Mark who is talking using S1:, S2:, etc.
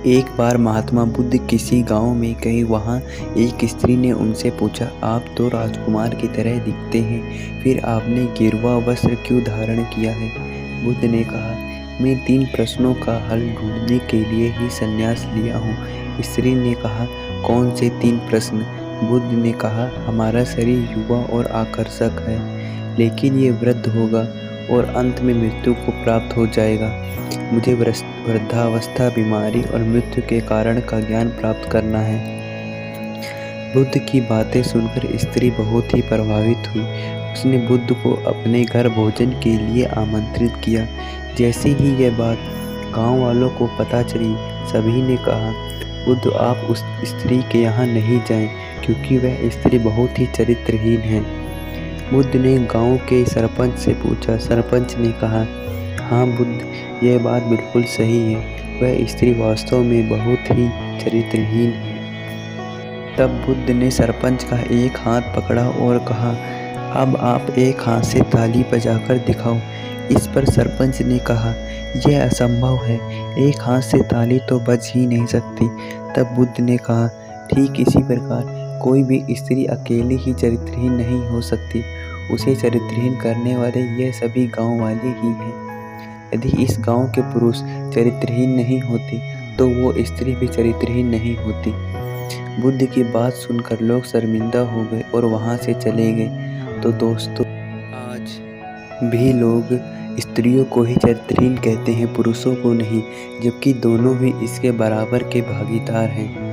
S1: एक बार महात्मा बुद्ध किसी गांव में गए। वहां एक स्त्री ने उनसे पूछा, आप तो राजकुमार की तरह दिखते हैं, फिर आपने गेरुआ वस्त्र क्यों धारण किया है? बुद्ध ने कहा, मैं 3 प्रश्नों का हल ढूंढने के लिए ही संन्यास लिया हूँ। स्त्री ने कहा, कौन से 3 प्रश्न? बुद्ध ने कहा, हमारा शरीर युवा और आकर्षक है, लेकिन ये वृद्ध होगा और अंत में मृत्यु को प्राप्त हो जाएगा। मुझे वृद्धावस्था, बीमारी और मृत्यु के कारण का ज्ञान प्राप्त करना है। बुद्ध की बातें सुनकर स्त्री बहुत ही प्रभावित हुई। उसने बुद्ध को अपने घर भोजन के लिए आमंत्रित किया। जैसे ही यह बात गांव वालों को पता चली, सभी ने कहा, बुद्ध आप उस स्त्री के यहाँ नहीं जाएं, क्योंकि वह स्त्री बहुत ही चरित्रहीन है। बुद्ध ने गांव के सरपंच से पूछा। सरपंच ने कहा, हाँ बुद्ध, यह बात बिल्कुल सही है, वह स्त्री वास्तव में बहुत ही चरित्रहीन है। तब बुद्ध ने सरपंच का एक हाथ पकड़ा और कहा, अब आप एक हाथ से ताली बजाकर दिखाओ। इस पर सरपंच ने कहा, यह असंभव है, एक हाथ से ताली तो बज ही नहीं सकती। तब बुद्ध ने कहा, ठीक इसी प्रकार कोई भी स्त्री अकेली ही चरित्रहीन नहीं हो सकती, उसे चरित्रहीन करने वाले यह सभी गांव वाले ही हैं। यदि इस गांव के पुरुष चरित्रहीन नहीं होते, तो वो स्त्री भी चरित्रहीन नहीं होती। बुद्ध की बात सुनकर लोग शर्मिंदा हो गए और वहां से चले गए। तो दोस्तों, आज भी लोग स्त्रियों को ही चरित्रहीन कहते हैं, पुरुषों को नहीं, जबकि दोनों भी इसके बराबर के भागीदार हैं।